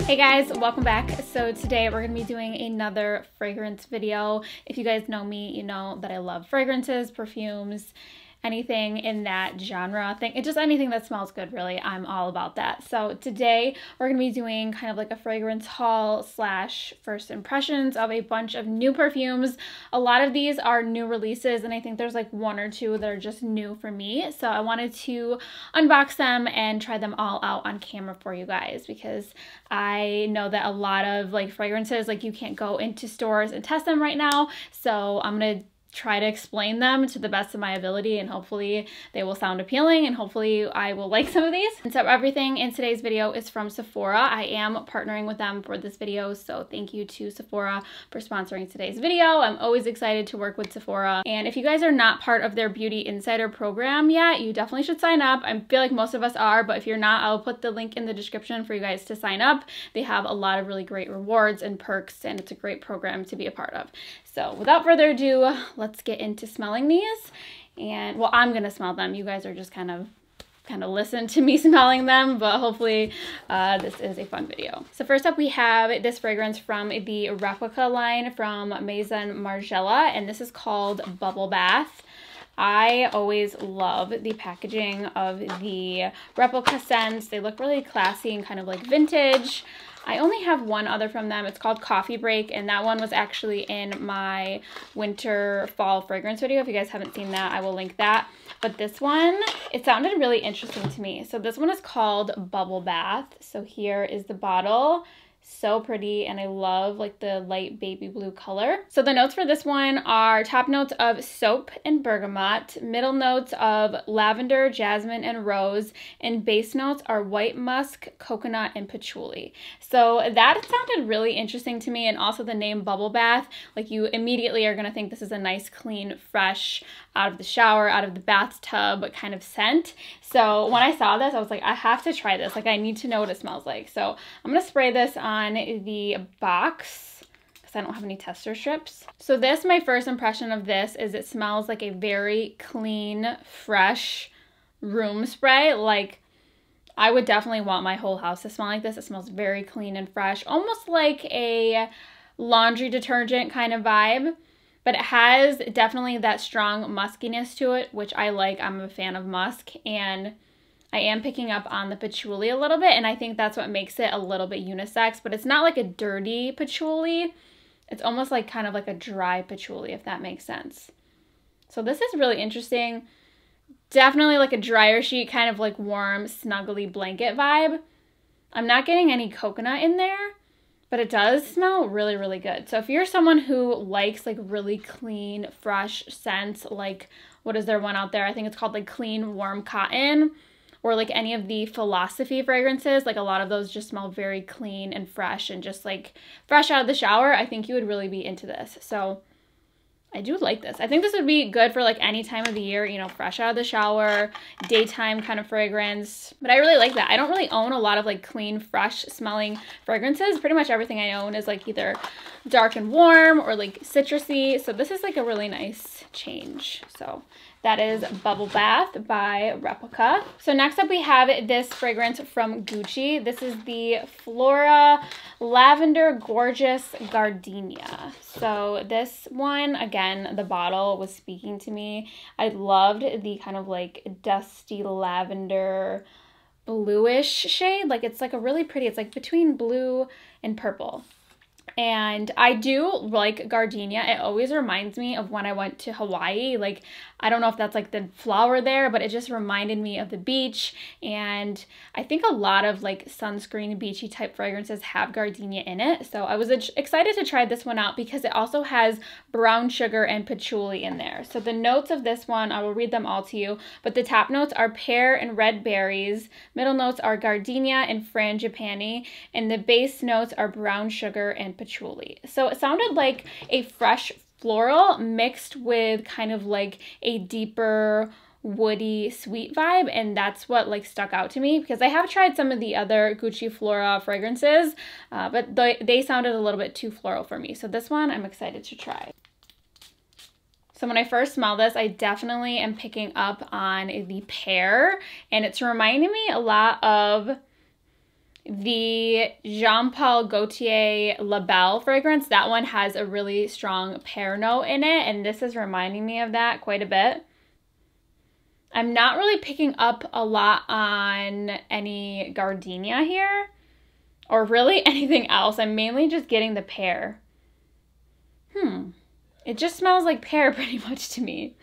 Hey guys, welcome back. So today we're going to be doing another fragrance video. If you guys know me, you know that I love fragrances, perfumes, anything in that genre. Just anything that smells good, really. I'm all about that. So today we're going to be doing kind of like a fragrance haul slash first impressions of a bunch of new perfumes. A lot of these are new releases, and I think there's like one or two that are just new for me. So I wanted to unbox them and try them all out on camera for you guys, because I know that a lot of like fragrances, like you can't go into stores and test them right now. So I'm going to try to explain them to the best of my ability, and hopefully they will sound appealing, and hopefully I will like some of these. And so everything in today's video is from Sephora. I am partnering with them for this video, so thank you to Sephora for sponsoring today's video. I'm always excited to work with Sephora, and if you guys are not part of their Beauty Insider program yet, you definitely should sign up. I feel like most of us are, but if you're not, I'll put the link in the description for you guys to sign up. They have a lot of really great rewards and perks, and it's a great program to be a part of. So without further ado, let's get into smelling these. And well, I'm gonna smell them. You guys are just kind of listen to me smelling them, but hopefully this is a fun video. So first up, we have this fragrance from the Replica line from Maison Margeila, and this is called Bubble Bath. I always love the packaging of the Replica scents. They look really classy and kind of like vintage. I only have one other from them. It's called Coffee Break, and that one was actually in my winter fall fragrance video. If you guys haven't seen that, I will link that. But this one, it sounded really interesting to me. So this one is called Bubble Bath. So here is the bottle. So pretty, and I love like the light baby blue color. So the notes for this one are top notes of soap and bergamot, middle notes of lavender, jasmine, and rose, and base notes are white musk, coconut, and patchouli. So that sounded really interesting to me, and also the name Bubble Bath, like you immediately are gonna think this is a nice, clean, fresh, out of the shower, out of the bathtub kind of scent. So when I saw this, I was like, I have to try this. Like, I need to know what it smells like. So I'm gonna spray this on the box because I don't have any tester strips. So this, my first impression of this is it smells like a very clean, fresh room spray. Like, I would definitely want my whole house to smell like this. It smells very clean and fresh, almost like a laundry detergent kind of vibe. But it has definitely that strong muskiness to it, which I like. I'm a fan of musk, and I am picking up on the patchouli a little bit, and I think that's what makes it a little bit unisex, but it's not like a dirty patchouli. It's almost like kind of like a dry patchouli, if that makes sense. So this is really interesting. Definitely like a dryer sheet, kind of like warm, snuggly blanket vibe. I'm not getting any coconut in there, but it does smell really, really good. So if you're someone who likes like really clean, fresh scents, like what is there one out there? I think it's called like Clean Warm Cotton, or like any of the Philosophy fragrances. Like a lot of those just smell very clean and fresh and just like fresh out of the shower. I think you would really be into this. So I do like this. I think this would be good for like any time of the year, you know, fresh out of the shower, daytime kind of fragrance. But I really like that. I don't really own a lot of like clean, fresh smelling fragrances. Pretty much everything I own is like either dark and warm or like citrusy. So this is like a really nice change. So that is Bubble Bath by Replica. So next up we have this fragrance from Gucci. This is the Flora Lavender Gorgeous Gardenia. So this one, again, the bottle was speaking to me. I loved the kind of like dusty lavender bluish shade. Like it's like a really pretty, it's like between blue and purple. And I do like Gardenia. It always reminds me of when I went to Hawaii. Like, I don't know if that's like the flower there, but it just reminded me of the beach. And I think a lot of like sunscreen beachy type fragrances have Gardenia in it. So I was excited to try this one out because it also has brown sugar and patchouli in there. So the notes of this one, I will read them all to you, but the top notes are pear and red berries. Middle notes are gardenia and frangipani, and the base notes are brown sugar and patchouli. So it sounded like a fresh floral mixed with kind of like a deeper woody sweet vibe, and that's what like stuck out to me because I have tried some of the other Gucci Flora fragrances, but they sounded a little bit too floral for me. So this one I'm excited to try. So when I first smell this, I definitely am picking up on the pear, and it's reminding me a lot of the Jean Paul Gaultier La Belle fragrance. That one has a really strong pear note in it, and this is reminding me of that quite a bit. I'm not really picking up a lot on any Gardenia here, or really anything else. I'm mainly just getting the pear. It just smells like pear pretty much to me.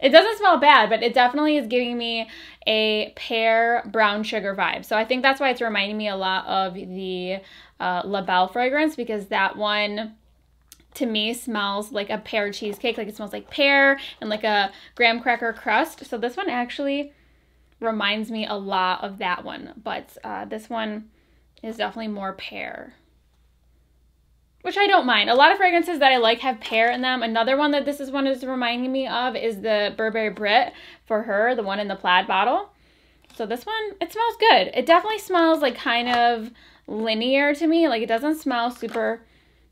It doesn't smell bad, but it definitely is giving me a pear brown sugar vibe. So I think that's why it's reminding me a lot of the La Belle fragrance, because that one to me smells like a pear cheesecake. Like it smells like pear and like a graham cracker crust. So this one actually reminds me a lot of that one, but this one is definitely more pear, which I don't mind. A lot of fragrances that I like have pear in them. Another one that this one is reminding me of is the Burberry Brit for her, the one in the plaid bottle. So this one, it smells good. It definitely smells like kind of linear to me. Like it doesn't smell super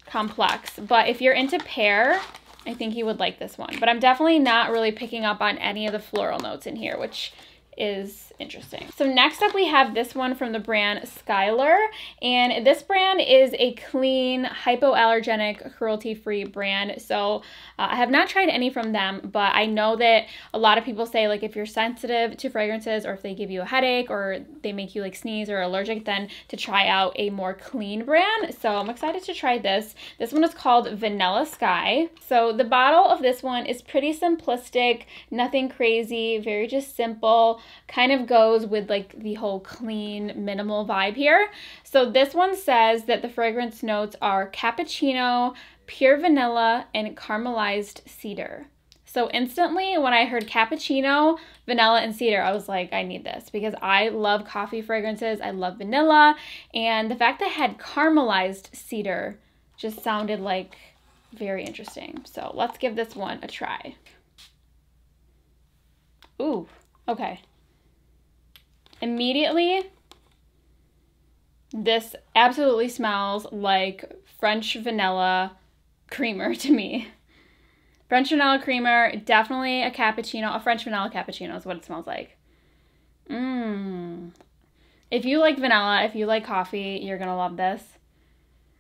complex, but if you're into pear, I think you would like this one. But I'm definitely not really picking up on any of the floral notes in here, which is interesting. So next up we have this one from the brand Skylar, and this brand is a clean, hypoallergenic, cruelty-free brand. So I have not tried any from them, but I know that a lot of people say like if you're sensitive to fragrances, or if they give you a headache or they make you like sneeze or allergic, then to try out a more clean brand. So I'm excited to try this. This one is called Vanilla Sky. So the bottle of this one is pretty simplistic, nothing crazy, very just simple, kind of goes with like the whole clean, minimal vibe here. So this one says that the fragrance notes are cappuccino, pure vanilla, and caramelized cedar. So instantly when I heard cappuccino, vanilla, and cedar, I was like, I need this, because I love coffee fragrances. I love vanilla, and the fact that it had caramelized cedar just sounded like very interesting. So let's give this one a try. Ooh, okay. Immediately, this absolutely smells like French vanilla creamer to me. French vanilla creamer, definitely a cappuccino, a French vanilla cappuccino is what it smells like. If you like vanilla, if you like coffee, you're gonna love this.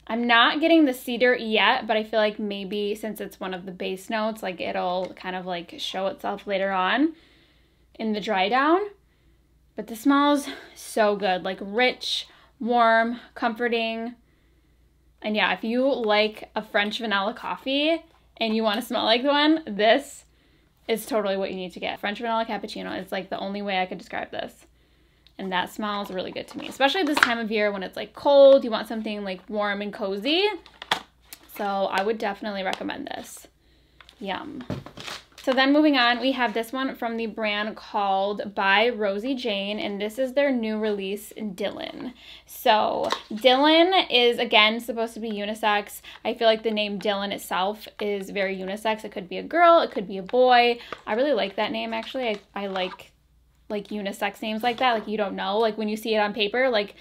I'm not getting the cedar yet, but I feel like maybe since it's one of the base notes, like it'll kind of like show itself later on in the dry down. But this smells so good, like rich, warm, comforting. And yeah, if you like a French vanilla coffee and you want to smell like one, this is totally what you need to get. French vanilla cappuccino is like the only way I could describe this. And that smells really good to me, especially this time of year when it's like cold, you want something like warm and cozy. So I would definitely recommend this. Yum. So then moving on, we have this one from the brand called By Rosie Jane, and this is their new release, Dylan. So Dylan is, again, supposed to be unisex. I feel like the name Dylan itself is very unisex. It could be a girl, it could be a boy. I really like that name, actually. I like unisex names like that. Like you don't know, like when you see it on paper, like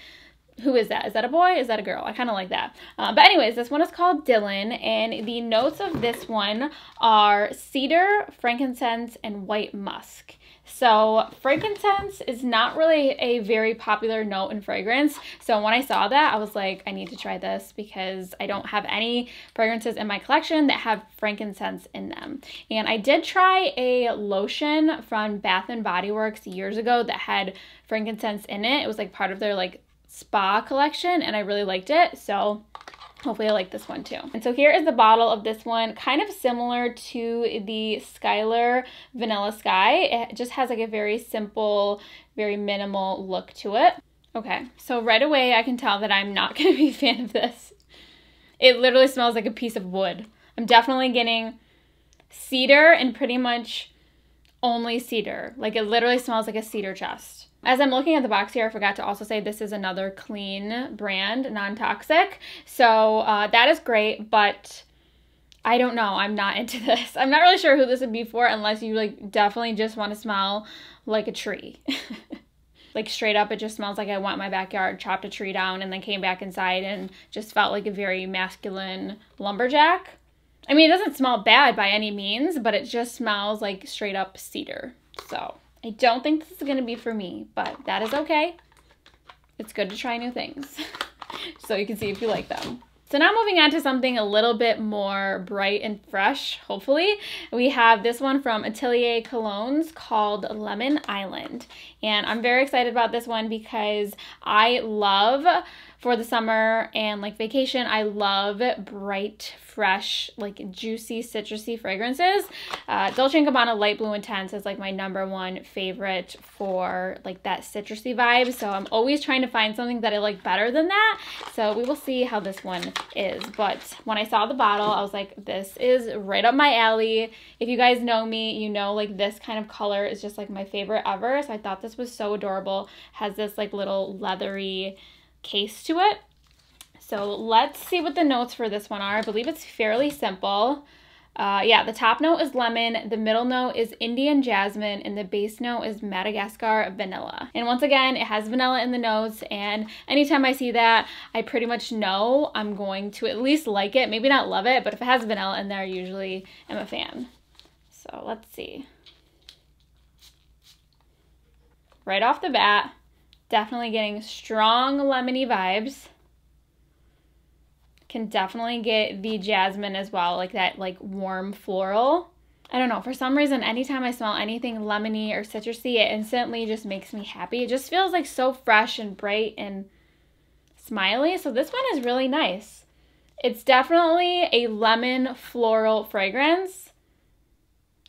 who is that? Is that a boy? Is that a girl? I kind of like that. But anyways, this one is called Dylan, and the notes of this one are cedar, frankincense, and white musk. So frankincense is not really a very popular note in fragrance. So when I saw that, I was like, I need to try this because I don't have any fragrances in my collection that have frankincense in them. And I did try a lotion from Bath & Body Works years ago that had frankincense in it. It was like part of their like spa collection, and I really liked it, so hopefully I like this one too. And so here is the bottle of this one, kind of similar to the Skylar Vanilla Sky. It just has like a very simple, very minimal look to it. Okay, so right away I can tell that I'm not going to be a fan of this. It literally smells like a piece of wood. I'm definitely getting cedar and pretty much only cedar. Like it literally smells like a cedar chest. As I'm looking at the box here, I forgot to also say this is another clean brand, non-toxic. So that is great, but I don't know. I'm not into this. I'm not really sure who this would be for unless you like definitely just want to smell like a tree. Like straight up, it just smells like I went in my backyard, chopped a tree down, and then came back inside and just felt like a very masculine lumberjack. I mean, it doesn't smell bad by any means, but it just smells like straight up cedar. So I don't think this is going to be for me, but that is okay. it's good to try new things so you can see if you like them. So now moving on to something a little bit more bright and fresh, hopefully. We have this one from Atelier Colognes called Lemon Island. And I'm very excited about this one because I love, for the summer and like vacation, I love bright, fresh, like juicy, citrusy fragrances. Dolce & Gabbana Light Blue Intense is like my #1 favorite for like that citrusy vibe. So I'm always trying to find something that I like better than that. So we will see how this one is. But when I saw the bottle, I was like, this is right up my alley. If you guys know me, you know like this kind of color is just like my favorite ever. So I thought this was so adorable. Has this like little leathery case to it. So let's see what the notes for this one are. I believe it's fairly simple. Yeah, the top note is lemon, the middle note is Indian jasmine, and the base note is Madagascar vanilla. And once again, it has vanilla in the notes, and anytime I see that, I pretty much know I'm going to at least like it. Maybe not love it, but if it has vanilla in there, I usually am a fan. So let's see. Right off the bat, definitely getting strong lemony vibes. Can definitely get the jasmine as well, like that like warm floral. I don't know, for some reason, anytime I smell anything lemony or citrusy, it instantly just makes me happy. It just feels like so fresh and bright and smiley. So this one is really nice. It's definitely a lemon floral fragrance.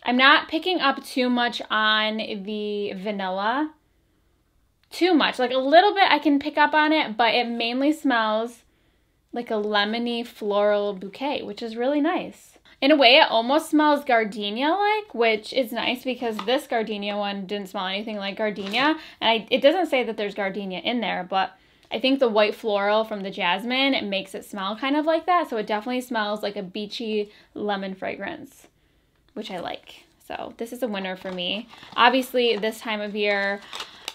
I'm not picking up too much on the vanilla. Too much. Like a little bit I can pick up on it, but it mainly smells like a lemony floral bouquet, which is really nice. In a way, it almost smells Gardenia-like, which is nice because this Gardenia one didn't smell anything like Gardenia. And it doesn't say that there's Gardenia in there, but I think the white floral from the jasmine, it makes it smell kind of like that. So it definitely smells like a beachy lemon fragrance, which I like. So this is a winner for me. Obviously, this time of year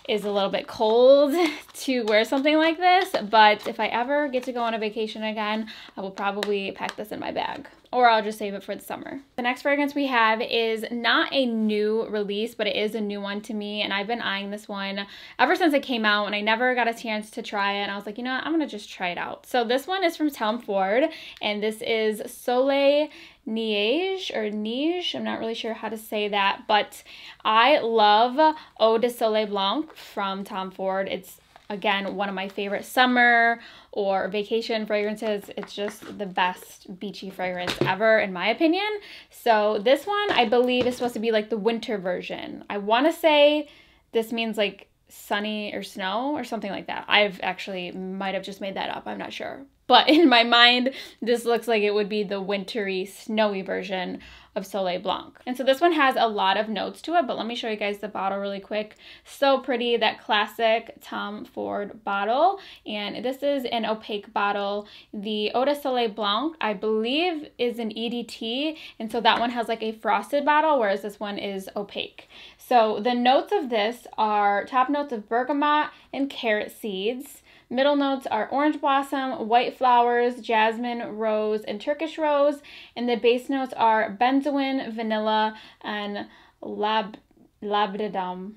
is a little bit cold to wear something like this, but if I ever get to go on a vacation again, I will probably pack this in my bag, or I'll just save it for the summer. The next fragrance we have is not a new release, but it is a new one to me, and I've been eyeing this one ever since it came out, and I never got a chance to try it, and I was like, you know what, I'm gonna just try it out. So this one is from Tom Ford, and this is Soleil Neige or Neige, I'm not really sure how to say that, but I love Eau de Soleil Blanc from Tom Ford. It's, again, one of my favorite summer or vacation fragrances. It's just the best beachy fragrance ever, in my opinion. So this one, I believe, is supposed to be like the winter version. I want to say this means like sunny or snow or something like that. I've actually might have just made that up. I'm not sure. But in my mind, this looks like it would be the wintry, snowy version of Soleil Blanc. And so this one has a lot of notes to it, but let me show you guys the bottle really quick. So pretty, that classic Tom Ford bottle. And this is an opaque bottle. The Eau de Soleil Blanc, I believe, is an EDT. And so that one has like a frosted bottle, whereas this one is opaque. So the notes of this are top notes of bergamot and carrot seeds. Middle notes are orange blossom, white flowers, jasmine, rose, and Turkish rose. And the base notes are benzoin, vanilla, and labdanum.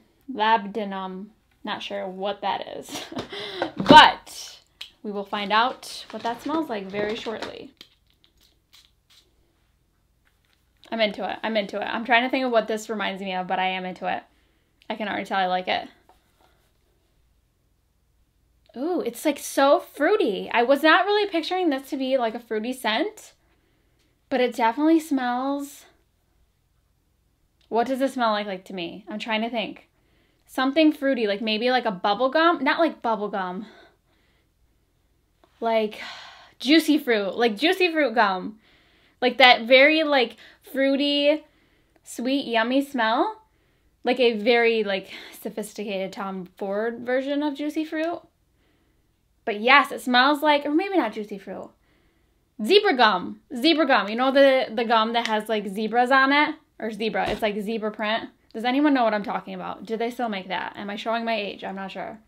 Not sure what that is. But we will find out what that smells like very shortly. I'm into it. I'm into it. I'm trying to think of what this reminds me of, but I am into it. I can already tell I like it. Ooh, it's like so fruity. I was not really picturing this to be like a fruity scent, but it definitely smells. What does it smell like to me? I'm trying to think. Something fruity, like maybe like a bubble gum. Not like bubble gum. Like juicy fruit, like juicy fruit gum. Like that very like fruity, sweet, yummy smell. Like a very like sophisticated Tom Ford version of juicy fruit. But yes, it smells like, or maybe not juicy fruit. Zebra gum. Zebra gum. You know the gum that has like zebras on it? Or zebra. It's like zebra print. Does anyone know what I'm talking about? Do they still make that? Am I showing my age? I'm not sure.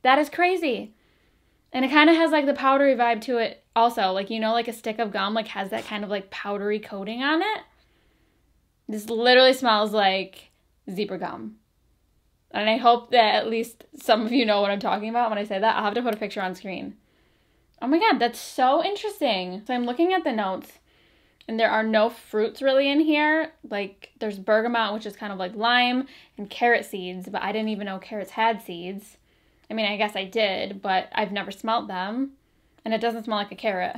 That is crazy. And it kind of has like the powdery vibe to it also. Like, you know, like a stick of gum like has that kind of like powdery coating on it. This literally smells like zebra gum. And I hope that at least some of you know what I'm talking about when I say that. I'll have to put a picture on screen. Oh my god, that's so interesting. So I'm looking at the notes, and there are no fruits really in here. Like, there's bergamot, which is kind of like lime, and carrot seeds, but I didn't even know carrots had seeds. I mean, I guess I did, but I've never smelled them, and it doesn't smell like a carrot.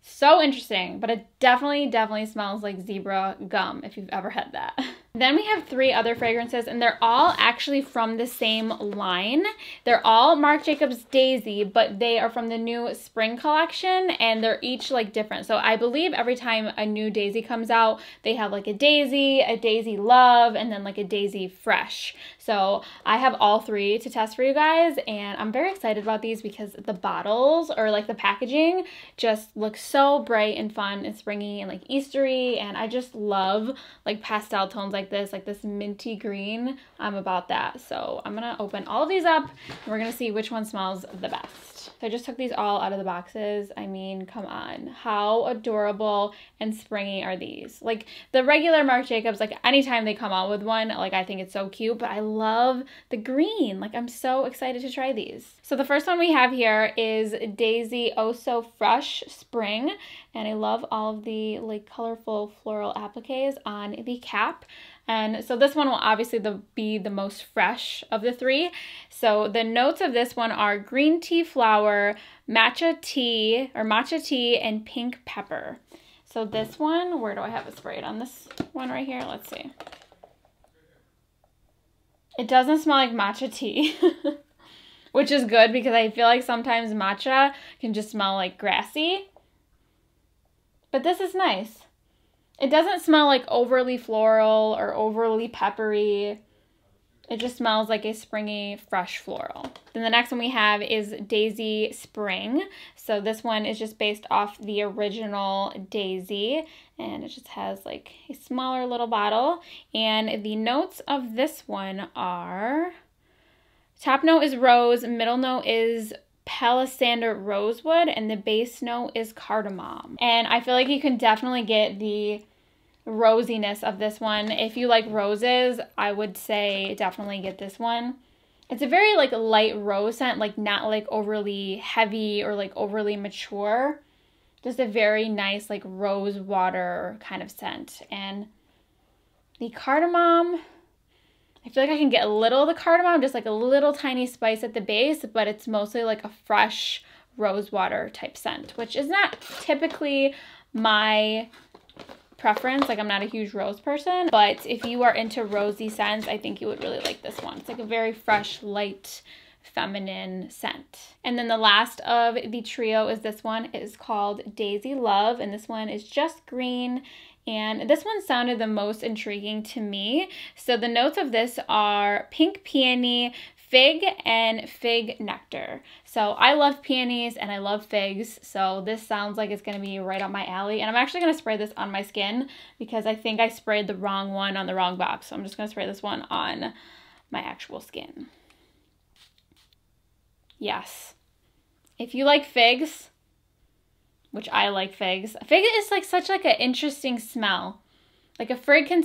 So interesting, but it definitely smells like zebra gum if you've ever had that. Then we have 3 other fragrances, and they're all actually from the same line. They're all Marc Jacobs Daisy, but they are from the new spring collection, and they're each like different. So I believe every time a new Daisy comes out, they have like a Daisy Love, and then like a Daisy Fresh. So I have all 3 to test for you guys, and I'm very excited about these because the bottles or like the packaging just looks so bright and fun and springy and like Eastery, and I just love like pastel tones like this minty green. I'm about that. So I'm gonna open all of these up, and we're gonna see which one smells the best. So I just took these all out of the boxes. I mean, come on, how adorable and springy are these? Like the regular Marc Jacobs, like anytime they come out with one, like I think it's so cute, but I love the green. Like I'm so excited to try these. So the first one we have here is Daisy Oh So Fresh Spring, and I love all of the like colorful floral appliques on the cap. And so this one will obviously be the most fresh of the 3. So the notes of this one are green tea flower, matcha tea, and pink pepper. So this one, where do I have it sprayed? On this one right here? Let's see. It doesn't smell like matcha tea, which is good because I feel like sometimes matcha can just smell like grassy. But this is nice. It doesn't smell like overly floral or overly peppery. It just smells like a springy, fresh floral. Then the next one we have is Daisy Spring. So this one is just based off the original Daisy, and it just has like a smaller little bottle. And the notes of this one are, top note is rose, middle note is palisander rosewood, and the base note is cardamom. And I feel like you can definitely get the rosiness of this one. If you like roses, I would say definitely get this one. It's a very like light rose scent, like not like overly heavy or like overly mature. Just a very nice like rose water kind of scent. And the cardamom, I feel like I can get a little of the cardamom, just like a little tiny spice at the base, but it's mostly like a fresh rose water type scent, which is not typically my preference. Like I'm not a huge rose person, but if you are into rosy scents, I think you would really like this one. It's like a very fresh, light, feminine scent. And then the last of the trio is this one. It is called Daisy Love, and this one is just green. And this one sounded the most intriguing to me. So the notes of this are pink peony, fig, and fig nectar. So I love peonies and I love figs. So this sounds like it's going to be right up my alley. And I'm actually going to spray this on my skin because I think I sprayed the wrong one on the wrong box. So I'm just going to spray this one on my actual skin. Yes. If you like figs, which I like figs. Fig is like such like an interesting smell. Like a fig can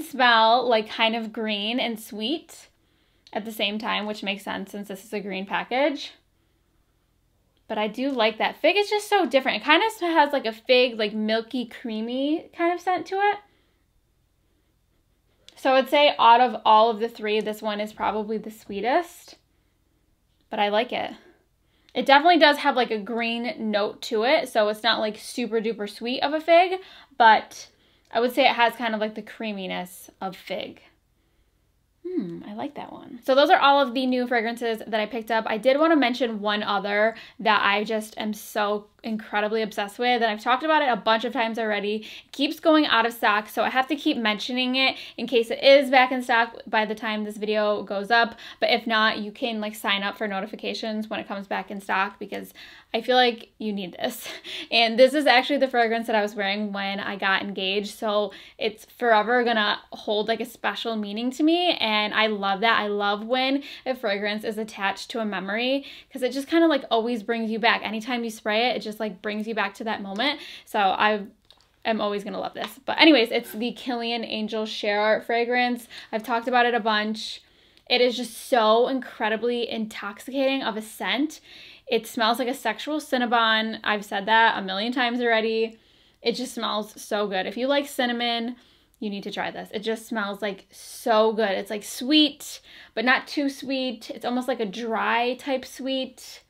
smell like kind of green and sweet at the same time, which makes sense since this is a green package. But I do like that. Fig is just so different. It kind of has like a fig, like milky, creamy kind of scent to it. So I would say out of all of the 3, this one is probably the sweetest. But I like it. It definitely does have like a green note to it, so it's not like super duper sweet of a fig, but I would say it has kind of like the creaminess of fig. I like that one. So those are all of the new fragrances that I picked up. I did want to mention one other that I just am so incredibly obsessed with, and I've talked about it a bunch of times already. It keeps going out of stock, so I have to keep mentioning it in case it is back in stock by the time this video goes up. But if not, you can like sign up for notifications when it comes back in stock because I feel like you need this. And this is actually the fragrance that I was wearing when I got engaged, so it's forever gonna hold like a special meaning to me, and I love that. I love when a fragrance is attached to a memory because it just kind of like always brings you back. Anytime you spray it, it just like brings you back to that moment. So I am always gonna love this. But anyways, it's the Killian Angel Share fragrance. I've talked about it a bunch. It is just so incredibly intoxicating of a scent. It smells like a sexual Cinnabon. I've said that a million times already. It just smells so good. If you like cinnamon, you need to try this. It just smells like so good. It's like sweet, but not too sweet. It's almost like a dry type sweet.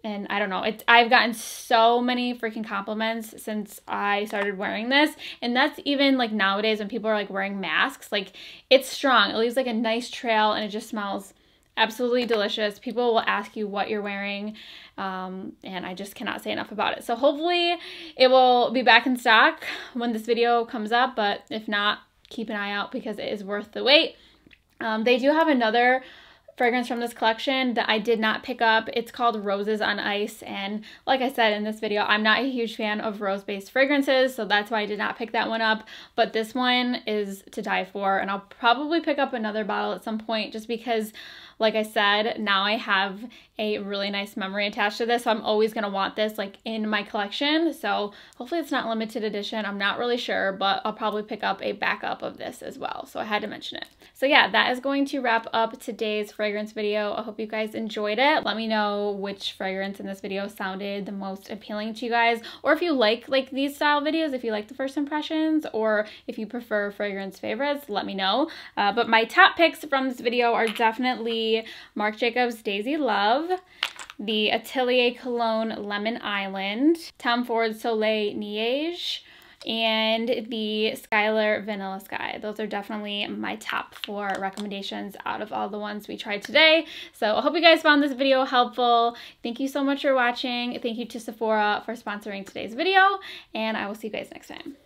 And I don't know, I've gotten so many freaking compliments since I started wearing this. And that's even like nowadays when people are like wearing masks, like it's strong. It leaves like a nice trail and it just smells absolutely delicious. People will ask you what you're wearing. And I just cannot say enough about it. So hopefully it will be back in stock when this video comes up. But if not, keep an eye out because it is worth the wait. They do have another fragrance from this collection that I did not pick up. It's called Roses on Ice, and like I said in this video, I'm not a huge fan of rose-based fragrances, so that's why I did not pick that one up. But this one is to die for, and I'll probably pick up another bottle at some point just because, like I said, now I have a really nice memory attached to this, so I'm always going to want this like in my collection. So hopefully it's not limited edition. I'm not really sure, but I'll probably pick up a backup of this as well. So I had to mention it. So yeah, that is going to wrap up today's fragrance video. I hope you guys enjoyed it. Let me know which fragrance in this video sounded the most appealing to you guys, or if you like these style videos, if you like the first impressions, or if you prefer fragrance favorites, let me know. But my top picks from this video are definitely Marc Jacobs Daisy Love, the Atelier Cologne Lemon Island, Tom Ford Soleil Neige, and the Skylar Vanilla Sky. Those are definitely my top 4 recommendations out of all the ones we tried today. So I hope you guys found this video helpful. Thank you so much for watching. Thank you to Sephora for sponsoring today's video, and I will see you guys next time.